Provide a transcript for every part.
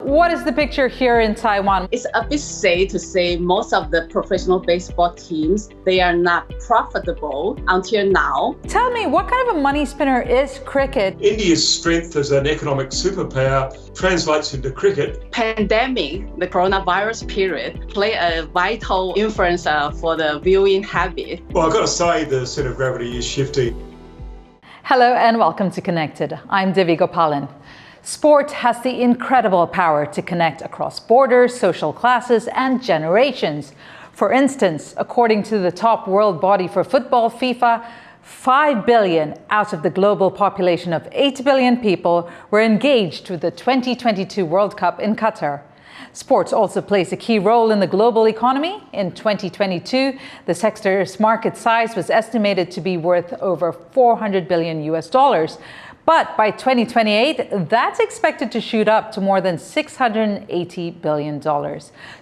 what is the picture here in Taiwan? It's a bit sad to say most of the professional baseball teams, they are not profitable until now. Tell me, what kind of a money spinner is cricket? India's strength as an economic superpower translates into cricket. Pandemic, the coronavirus period, play a vital influence for the viewing habit. Well, I've got to say the centre of gravity is shifting. Hello and welcome to Connected. I'm Divya Gopalan. Sport has the incredible power to connect across borders, social classes, and generations. For instance, according to the top world body for football, FIFA, 5 billion out of the global population of 8 billion people were engaged with the 2022 World Cup in Qatar. Sports also plays a key role in the global economy. In 2022, the sector's market size was estimated to be worth over $400 billion. But by 2028, that's expected to shoot up to more than $680 billion.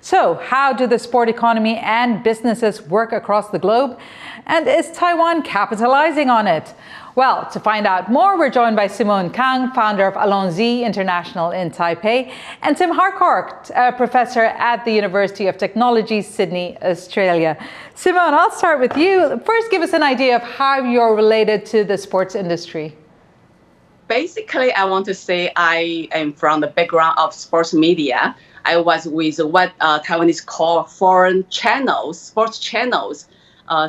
So how do the sport economy and businesses work across the globe? And is Taiwan capitalizing on it? Well, to find out more, we're joined by Simone Kang, founder of Allonsy International in Taipei, and Tim Harcourt, a professor at the University of Technology, Sydney, Australia. Simone, I'll start with you. First, give us an idea of how you're related to the sports industry. Basically, I want to say I am from the background of sports media. I was with what Taiwanese call foreign channels, sports channels,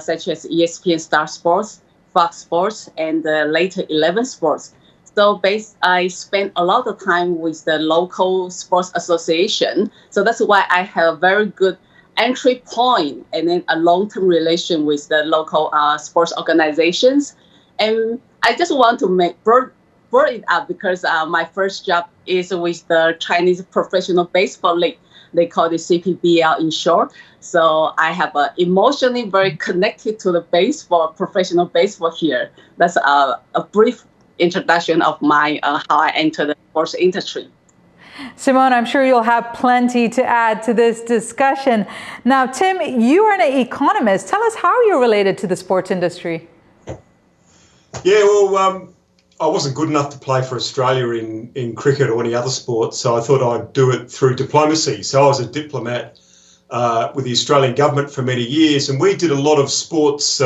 such as ESPN Star Sports, Fox Sports, and later 11 Sports. So I spent a lot of time with the local sports association. So that's why I have a very good entry point and then a long-term relation with the local sports organizations. And I just want to brought it up because my first job is with the Chinese Professional Baseball League. They call it CPBL in short. So I have emotionally very connected to the baseball, professional baseball here. That's a brief introduction of my how I entered the sports industry. Simone, I'm sure you'll have plenty to add to this discussion. Now, Tim, you are an economist. Tell us how you're related to the sports industry. Yeah, well, I wasn't good enough to play for Australia in cricket or any other sport, so I thought I'd do it through diplomacy. So I was a diplomat with the Australian government for many years, and we did a lot of sports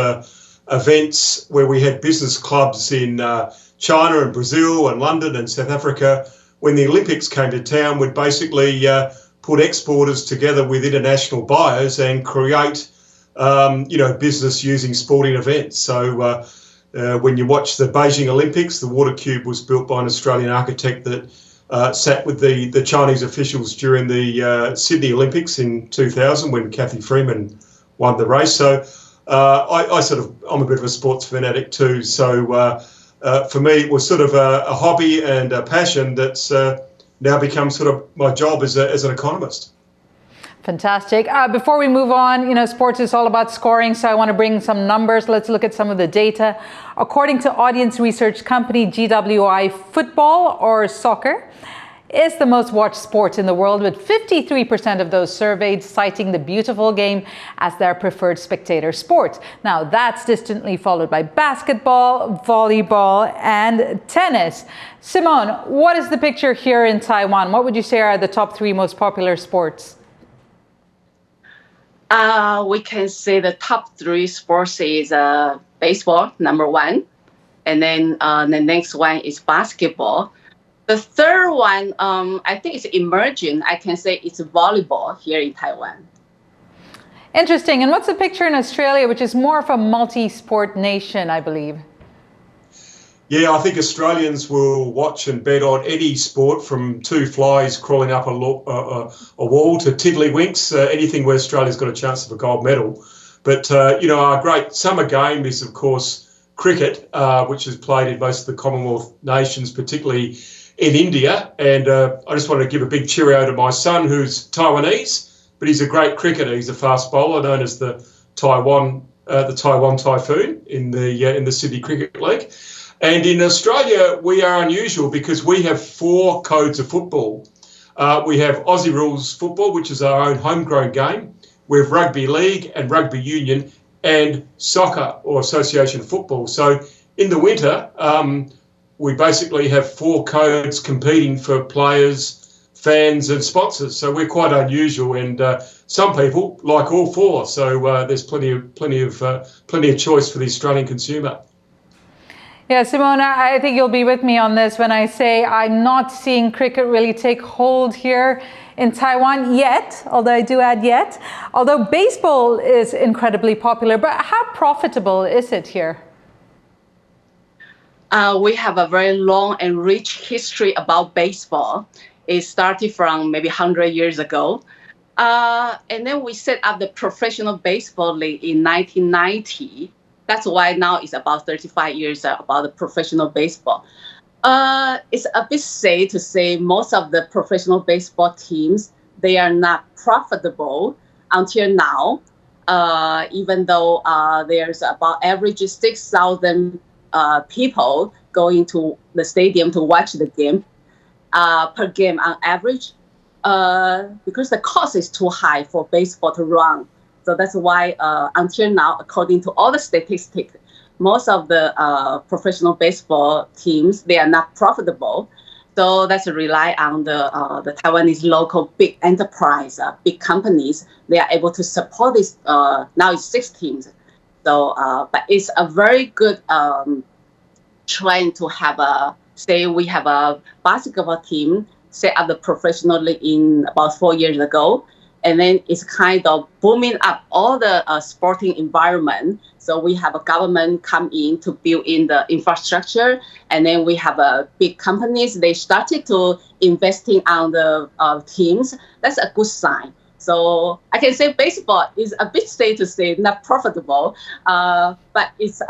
events where we had business clubs in China and Brazil and London and South Africa. When the Olympics came to town, we'd basically put exporters together with international buyers and create, business using sporting events. So when you watch the Beijing Olympics, the water cube was built by an Australian architect that sat with the Chinese officials during the Sydney Olympics in 2000 when Kathy Freeman won the race. So I'm a bit of a sports fanatic too. So for me, it was sort of a hobby and a passion that's now become sort of my job as an economist. Fantastic. Before we move on, sports is all about scoring, so I want to bring some numbers. Let's look at some of the data. According to audience research company GWI, football or soccer is the most watched sport in the world, with 53% of those surveyed citing the beautiful game as their preferred spectator sport. Now, that's distantly followed by basketball, volleyball, and tennis. Simone, what is the picture here in Taiwan? What would you say are the top 3 most popular sports? We can say the top 3 sports is baseball, number 1. And then the next one is basketball. The third one, I think it's emerging. I can say it's volleyball here in Taiwan. Interesting. And what's the picture in Australia, which is more of a multi-sport nation, I believe? Yeah, I think Australians will watch and bet on any sport, from 2 flies crawling up a wall to tiddlywinks, anything where Australia's got a chance of a gold medal. But, our great summer game is, of course, cricket, which is played in most of the Commonwealth nations, particularly in India. And I just wanted to give a big cheerio to my son, who's Taiwanese, but he's a great cricketer. He's a fast bowler known as the Taiwan Typhoon in the Sydney Cricket League. And in Australia, we are unusual because we have 4 codes of football. We have Aussie rules football, which is our own homegrown game. We have rugby league and rugby union and soccer or association football. So in the winter, we basically have 4 codes competing for players fans and sponsors. So we're quite unusual, and some people like all four. So there's plenty of choice for the Australian consumer. Yeah, Simone, I think you'll be with me on this when I say I'm not seeing cricket really take hold here in Taiwan yet, although I do add yet, although baseball is incredibly popular. But how profitable is it here? We have a very long and rich history about baseball. It started from maybe 100 years ago. And then we set up the Professional Baseball League in 1990. That's why now it's about 35 years about the professional baseball. It's a bit sad to say most of the professional baseball teams, they are not profitable until now, even though there's about average 6,000 people going to the stadium to watch the game per game on average, because the cost is too high for baseball to run. So that's why until now, according to all the statistics, most of the professional baseball teams, they are not profitable. So that's rely on the Taiwanese local big enterprise, big companies. They are able to support this. Now it's 6 teams. So, but it's a very good trend to have we have a basketball team set up the professional league in about 4 years ago. And then it's kind of booming up all the sporting environment. So we have a government come in to build in the infrastructure. And then we have big companies. They started to investing on the teams. That's a good sign. So I can say baseball is a bit safe to say not profitable, but it's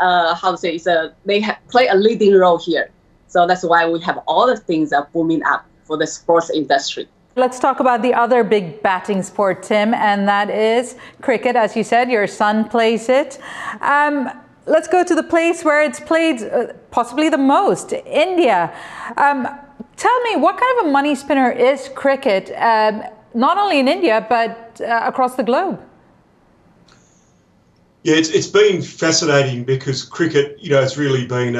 they play a leading role here. So that's why we have all the things are booming up for the sports industry. Let's talk about the other big batting sport, Tim, and that is cricket. As you said, your son plays it. Let's go to the place where it's played possibly the most, India. Tell me, what kind of a money spinner is cricket, not only in India, but across the globe? Yeah, it's been fascinating because cricket, has really been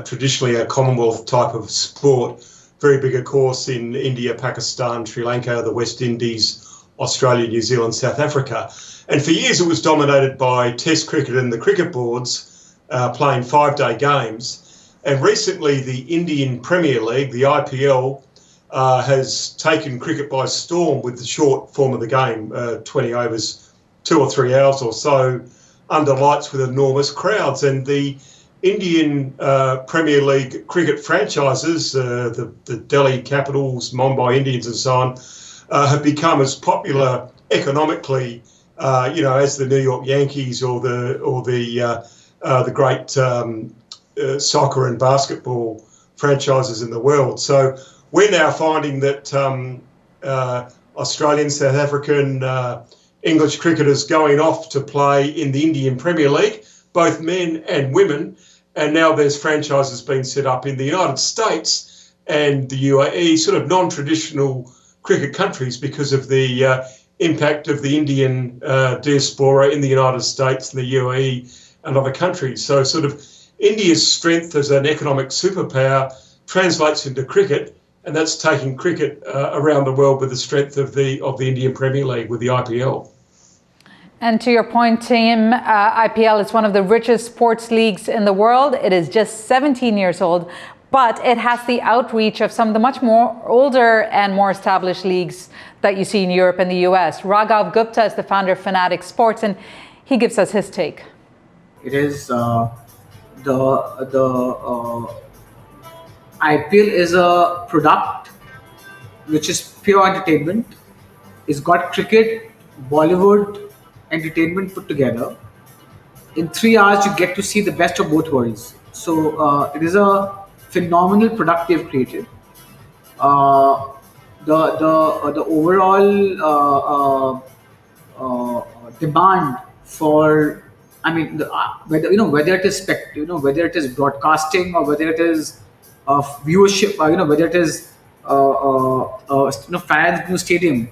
traditionally a Commonwealth type of sport. Very big, of course, in India, Pakistan, Sri Lanka, the West Indies, Australia, New Zealand, South Africa. And for years it was dominated by Test cricket and the cricket boards playing 5-day games. And recently the Indian Premier League, the IPL, has taken cricket by storm with the short form of the game, 20 overs, 2 or 3 hours or so, under lights with enormous crowds. And the Indian Premier League cricket franchises, the Delhi Capitals, Mumbai Indians and so on, have become as popular economically, as the New York Yankees or the great soccer and basketball franchises in the world. So we're now finding that Australian, South African, English cricketers going off to play in the Indian Premier League, both men and women. And now there's franchises being set up in the United States and the UAE, sort of non-traditional cricket countries, because of the impact of the Indian diaspora in the United States and the UAE and other countries. So sort of India's strength as an economic superpower translates into cricket, and that's taking cricket around the world with the strength of the Indian Premier League, with the IPL. And to your point, Tim, IPL is one of the richest sports leagues in the world. It is just 17 years old, but it has the outreach of some of the much more older and more established leagues that you see in Europe and the US. Raghav Gupta is the founder of Fanatic Sports, and he gives us his take. It is the IPL is a product which is pure entertainment. It's got cricket, Bollywood, entertainment put together. In 3 hours, you get to see the best of both worlds. So it is a phenomenal product they've created. The overall demand for, whether it is whether it is broadcasting or whether it is viewership, whether it is fans in the stadium,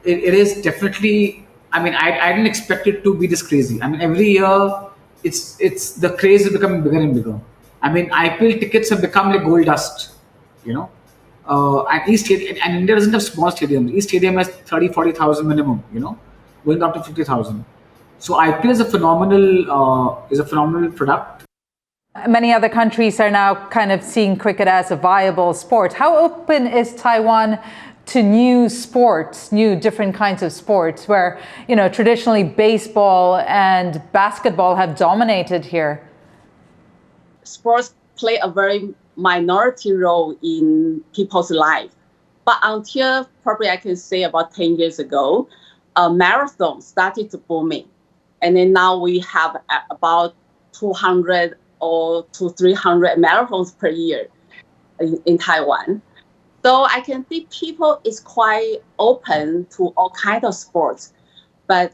it is definitely. I didn't expect it to be this crazy. Every year, it's the craze is becoming bigger and bigger. IPL tickets have become like gold dust. And each stadium, and India doesn't have small stadiums. Each stadium has 30, 40,000 minimum, going up to 50,000. So IPL is a phenomenal product. Many other countries are now kind of seeing cricket as a viable sport. How open is Taiwan to new sports, new different kinds of sports where, traditionally baseball and basketball have dominated here? Sports play a very minority role in people's life. But until probably I can say about 10 years ago, marathon started booming. And then now we have about 200 or to 300 marathons per year in Taiwan. So I can see people is quite open to all kinds of sports, but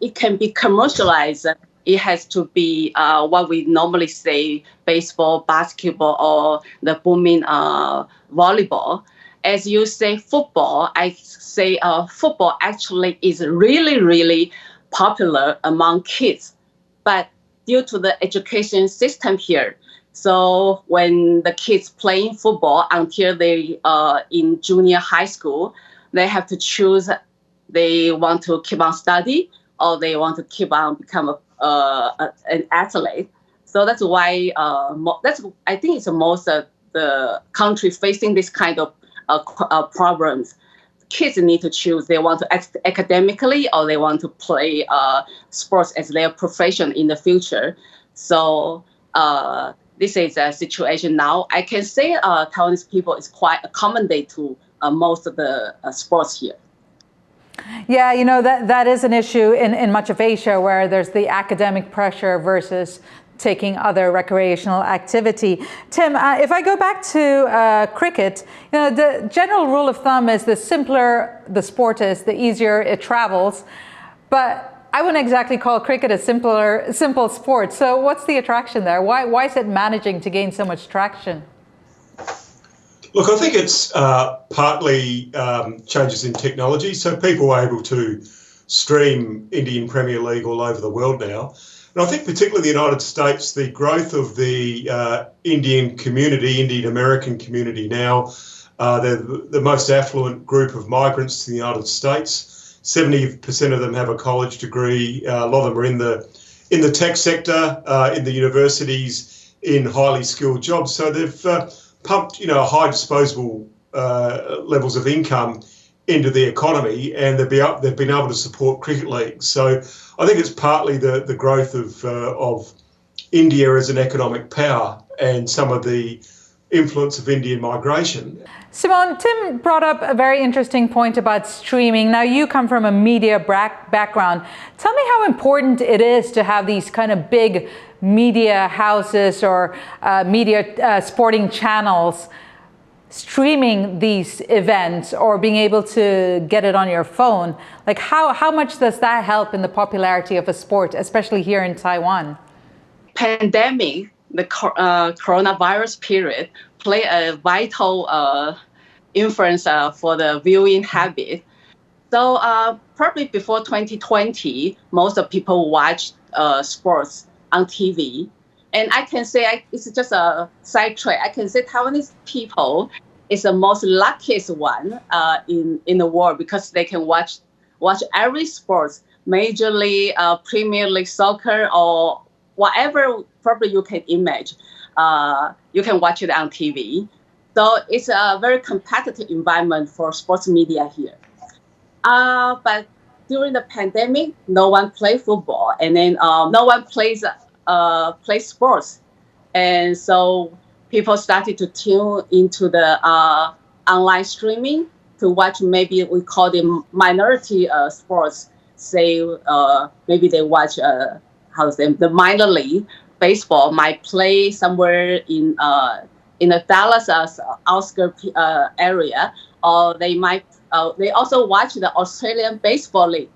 it can be commercialized. It has to be what we normally say, baseball, basketball, or the booming volleyball. As you say, football, I say football actually is really, really popular among kids. But due to the education system here, so when the kids playing football until they in junior high school, they have to choose they want to keep on study or they want to keep on become an athlete. So that's why I think it's most of the country facing this kind of problems. Kids need to choose they want to act academically or they want to play sports as their profession in the future. So this is a situation now. I can say Taiwanese people is quite accommodate to most of the sports here. Yeah, that is an issue in much of Asia where there's the academic pressure versus taking other recreational activity. Tim, if I go back to cricket, the general rule of thumb is the simpler the sport is, the easier it travels. But I wouldn't exactly call cricket a simple sport. So what's the attraction there? Why is it managing to gain so much traction? Look, I think it's partly changes in technology. So people are able to stream Indian Premier League all over the world now. And I think particularly in the United States, the growth of the Indian American community now, they're the most affluent group of migrants to the United States. 70% of them have a college degree. A lot of them are in the tech sector, in the universities, in highly skilled jobs. So they've pumped, high disposable levels of income into the economy, and they've been able to support cricket leagues. So I think it's partly the growth of India as an economic power and some of the influence of Indian migration. Simone, Tim brought up a very interesting point about streaming. Now, you come from a media background. Tell me how important it is to have these kind of big media houses or media sporting channels streaming these events or being able to get it on your phone. Like how much does that help in the popularity of a sport, especially here in Taiwan? Pandemic, the coronavirus period, play a vital influence for the viewing habit. So probably before 2020, most of people watch sports on TV. And I can say, it's just a sidetrack, I can say Taiwanese people is the most luckiest one in the world because they can watch every sports, Major League, Premier League soccer, or whatever probably you can imagine. You can watch it on TV. So it's a very competitive environment for sports media here. But during the pandemic, no one played football, and then no one plays sports. And so people started to tune into the online streaming to watch, maybe we call them minority sports. Say maybe they watch the minor league baseball might play somewhere in the Dallas outskirts area, or they might they also watch the Australian baseball league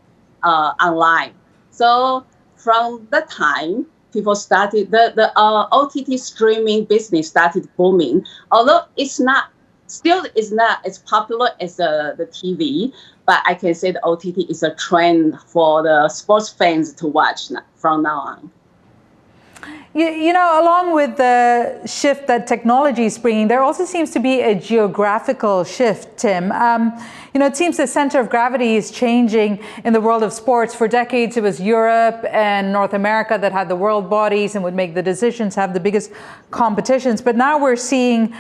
online. So from that time, people started the OTT streaming business started booming. Although it's not as popular as the TV, but I can say the OTT is a trend for the sports fans to watch from now on. You know, along with the shift that technology is bringing, there also seems to be a geographical shift, Tim. You know, it seems the center of gravity is changing in the world of sports. For decades, it was Europe and North America that had the world bodies and would make the decisions, have the biggest competitions. But now we're seeing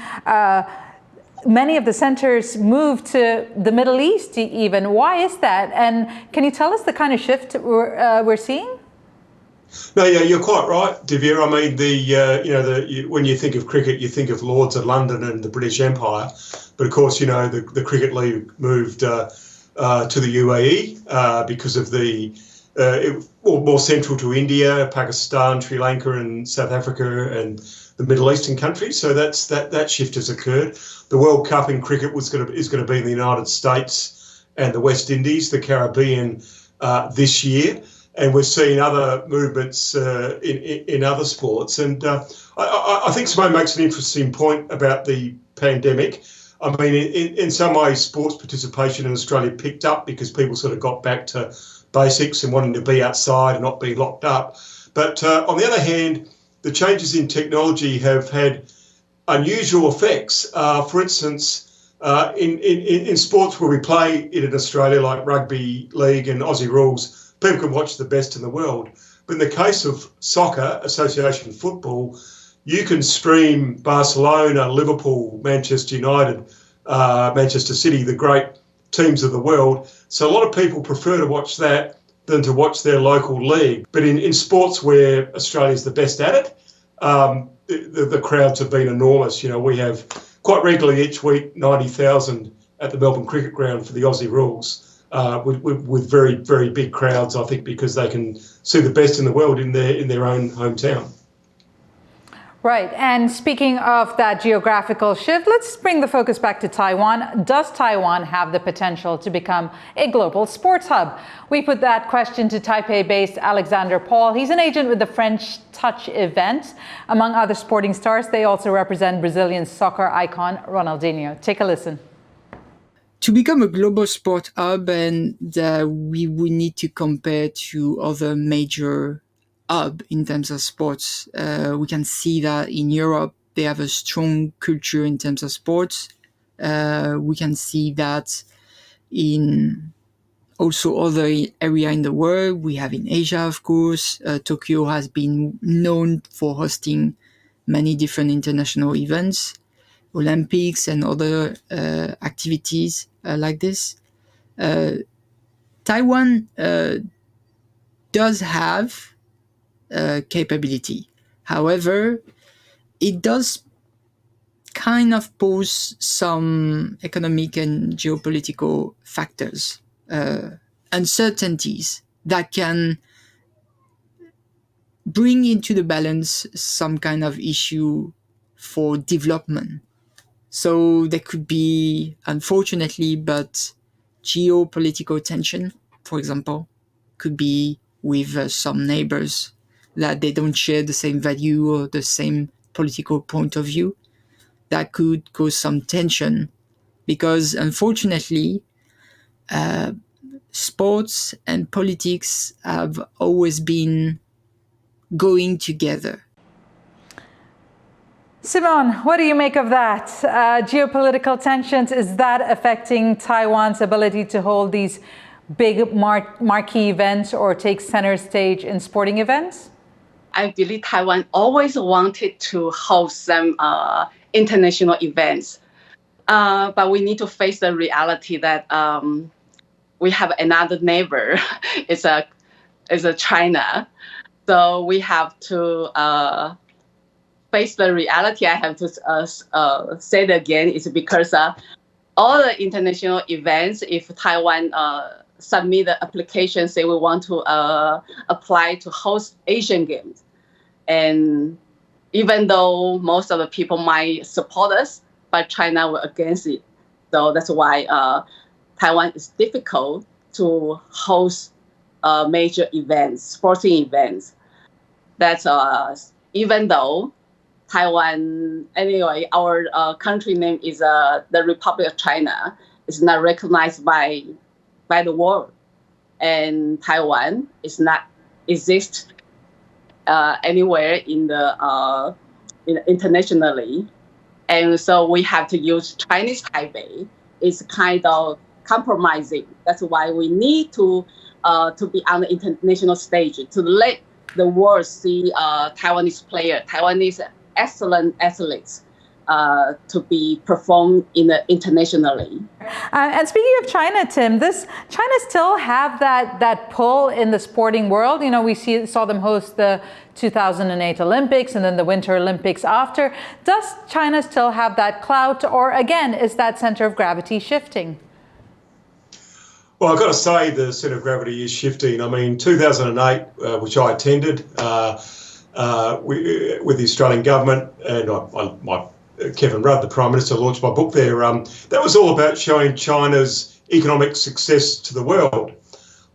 many of the centers move to the Middle East even. Why is that? And can you tell us the kind of shift we're seeing? No, yeah, you're quite right, Divya. I mean, when you think of cricket, you think of Lords of London and the British Empire, but of course, the Cricket League moved to the UAE because of more central to India, Pakistan, Sri Lanka, and South Africa, and the Middle Eastern countries. So that shift has occurred. The World Cup in cricket is going to be in the United States and the West Indies, the Caribbean this year. And we're seeing other movements in other sports. And I think Simone makes an interesting point about the pandemic. I mean, in some ways, sports participation in Australia picked up because people sort of got back to basics and wanting to be outside and not be locked up. But on the other hand, the changes in technology have had unusual effects. For instance, in sports where we play in Australia, like rugby league and Aussie rules, people can watch the best in the world. But in the case of soccer, association football, you can stream Barcelona, Liverpool, Manchester United, Manchester City, the great teams of the world. So a lot of people prefer to watch that than to watch their local league. But in sports where Australia's the best at it, the crowds have been enormous. You know, we have quite regularly each week 90,000 at the Melbourne Cricket Ground for the Aussie rules. With very, very big crowds, I think, because they can see the best in the world in their own hometown. Right. And speaking of that geographical shift, let's bring the focus back to Taiwan. Does Taiwan have the potential to become a global sports hub? We put that question to Taipei-based Alexander Paul. He's an agent with the French Touch event. Among other sporting stars, they also represent Brazilian soccer icon Ronaldinho. Take a listen. To become a global sport hub, and we would need to compare to other major hubs in terms of sports. We can see that in Europe, they have a strong culture in terms of sports. We can see that in also other areas in the world. We have in Asia, of course. Tokyo has been known for hosting many different international events, Olympics and other activities like this. Taiwan does have capability. However, it does kind of pose some economic and geopolitical factors, uncertainties that can bring into the balance some kind of issue for development. So there could be, unfortunately, but geopolitical tension, for example, could be with some neighbors that they don't share the same value or the same political point of view. That could cause some tension because, unfortunately, sports and politics have always been going together. Simone, what do you make of that? Geopolitical tensions, is that affecting Taiwan's ability to hold these big marquee events or take center stage in sporting events? I believe Taiwan always wanted to host some international events. But we need to face the reality that we have another neighbor, it's a China. So we have to face the reality. I have to say it again, is because all the international events, if Taiwan submit the application, say we want to apply to host Asian Games. And even though most of the people might support us, but China were against it. So that's why Taiwan is difficult to host major events, sporting events. That's even though Taiwan, anyway, our country name is the Republic of China. It's not recognized by the world, and Taiwan is not exist anywhere internationally. And so we have to use Chinese Taipei. It's kind of compromising. That's why we need to be on the international stage to let the world see Taiwanese players, Taiwanese excellent athletes to be performed internationally. And speaking of China, Tim, China still have that pull in the sporting world. You know, we saw them host the 2008 Olympics and then the Winter Olympics after. Does China still have that clout, or again, is that center of gravity shifting? Well, I've got to say the centre of gravity is shifting. I mean, 2008, which I attended with the Australian government, and Kevin Rudd, the Prime Minister, launched my book there. That was all about showing China's economic success to the world,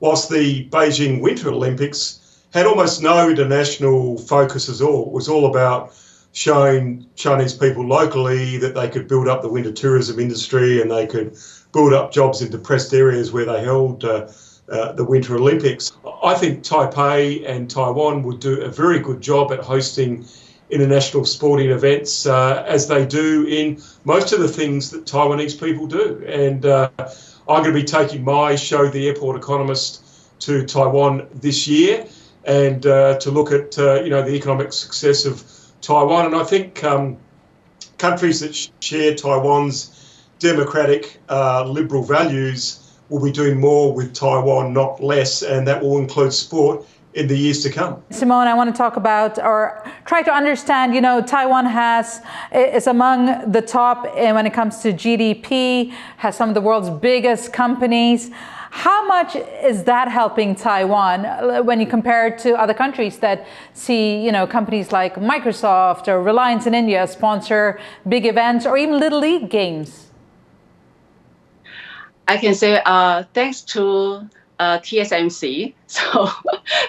whilst the Beijing Winter Olympics had almost no international focus at all. It was all about showing Chinese people locally that they could build up the winter tourism industry and they could build up jobs in depressed areas where they held the Winter Olympics. I think Taipei and Taiwan would do a very good job at hosting international sporting events as they do in most of the things that Taiwanese people do. And I'm going to be taking my show, The Airport Economist, to Taiwan this year and to look at the economic success of Taiwan. And I think countries that share Taiwan's democratic liberal values will be doing more with Taiwan, not less, and that will include sport in the years to come. Simone, I want to talk about or try to understand, you know, Taiwan is among the top when it comes to GDP, has some of the world's biggest companies. How much is that helping Taiwan when you compare it to other countries that see, you know, companies like Microsoft or Reliance in India sponsor big events or even Little League games? I can say thanks to TSMC, so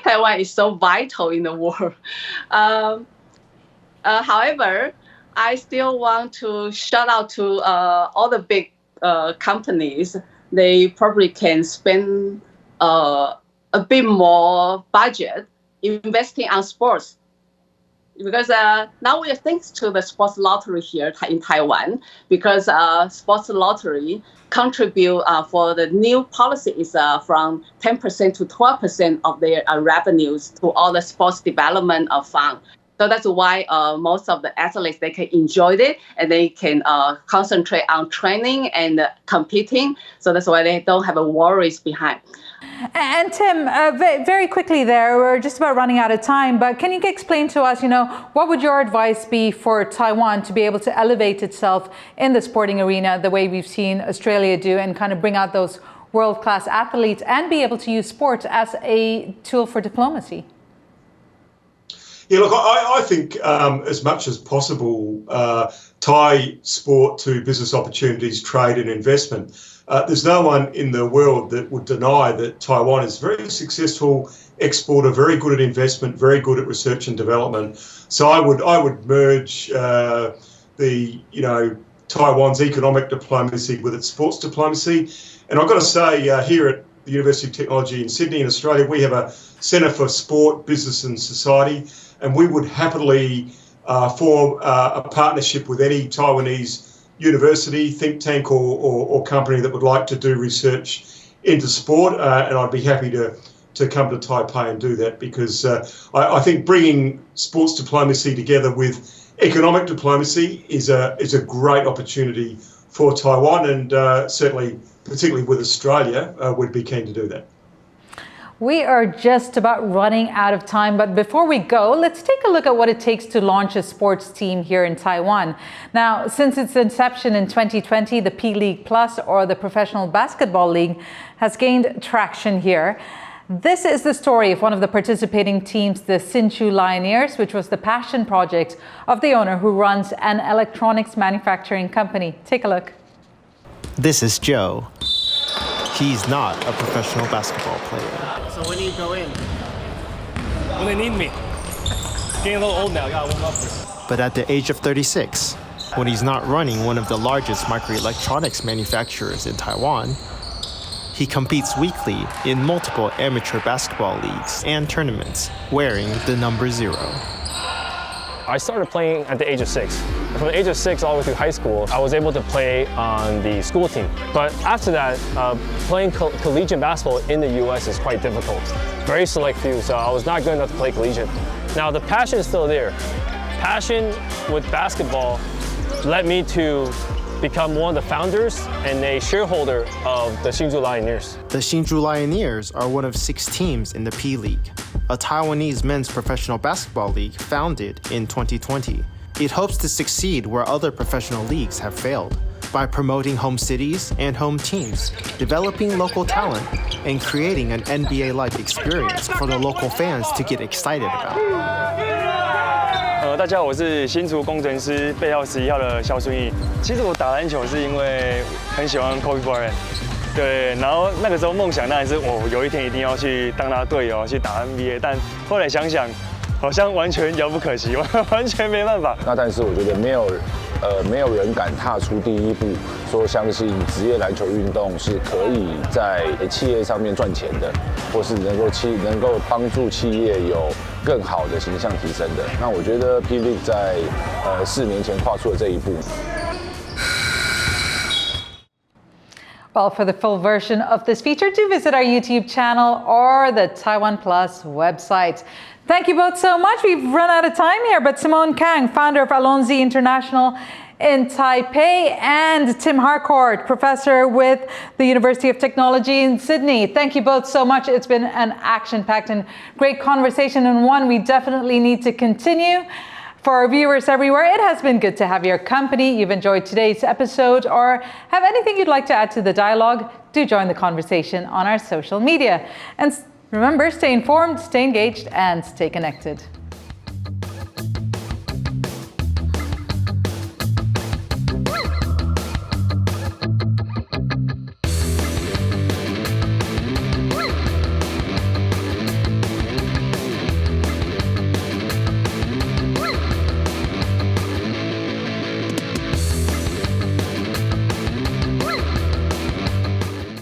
Taiwan is so vital in the world. However, I still want to shout out to all the big companies. They probably can spend a bit more budget investing on sports. Because now we are thanks to the sports lottery here in Taiwan, because sports lottery contribute for the new policy is from 10% to 12% of their revenues to all the sports development fund. So that's why most of the athletes, they can enjoy it and they can concentrate on training and competing. So that's why they don't have worries behind. And Tim, very quickly there, we're just about running out of time, but can you explain to us, you know, what would your advice be for Taiwan to be able to elevate itself in the sporting arena the way we've seen Australia do and kind of bring out those world-class athletes and be able to use sport as a tool for diplomacy? Yeah, look, I think as much as possible, tie sport to business opportunities, trade and investment. There's no one in the world that would deny that Taiwan is a very successful exporter, very good at investment, very good at research and development. So I would merge Taiwan's economic diplomacy with its sports diplomacy. And I've got to say, here at the University of Technology in Sydney in Australia, we have a Centre for Sport, Business and Society, and we would happily form a partnership with any Taiwanese university, think tank or company that would like to do research into sport, and I'd be happy to come to Taipei and do that, because I think bringing sports diplomacy together with economic diplomacy is a great opportunity for Taiwan, and certainly, particularly with Australia, would be keen to do that. We are just about running out of time, but before we go, let's take a look at what it takes to launch a sports team here in Taiwan. Now, since its inception in 2020, the P.League Plus, or the Professional Basketball League, has gained traction here. This is the story of one of the participating teams, the Hsinchu Lioneers, which was the passion project of the owner who runs an electronics manufacturing company. Take a look. This is Joe. He's not a professional basketball player. So when do you go in? When they need me. Getting a little old now, gotta warm up first. But at the age of 36, when he's not running one of the largest microelectronics manufacturers in Taiwan, He competes weekly in multiple amateur basketball leagues and tournaments, wearing the number 0. I started playing at the age of 6. From the age of 6 all the way through high school, I was able to play on the school team. But after that, playing collegiate basketball in the US is quite difficult. Very select few, so I was not good enough to play collegiate. Now the passion is still there. Passion with basketball led me to become one of the founders and a shareholder of the Hsinchu Lioneers. The Hsinchu Lioneers are one of 6 teams in the P.League, a Taiwanese men's professional basketball league founded in 2020. It hopes to succeed where other professional leagues have failed by promoting home cities and home teams, developing local talent, and creating an NBA-like experience for the local fans to get excited about. 大家好，我是新竹工程师背号11号的肖顺义。其实我打篮球是因为很喜欢 Kobe Bryant， 对，然后那个时候梦想当然是我有一天一定要去当他队友，去打 NBA， 但后来想想，好像完全遥不可及，完全没办法。那但是我觉得没有人敢踏出第一步，说相信职业篮球运动是可以在企业上面赚钱的，或是能够帮助企业有更好的形象提升的。那我觉得 P.League 在4年前跨出了这一步。Well, for the full version of this feature, do visit our YouTube channel or the TaiwanPlus website. Thank you both so much. We've run out of time here, but Simone Kang, founder of Allonsy International in Taipei, and Tim Harcourt, professor with the University of Technology in Sydney. Thank you both so much. It's been an action-packed and great conversation, and one we definitely need to continue. For our viewers everywhere, it has been good to have your company. You've enjoyed today's episode or have anything you'd like to add to the dialogue, do join the conversation on our social media. And remember, stay informed, stay engaged, and stay connected.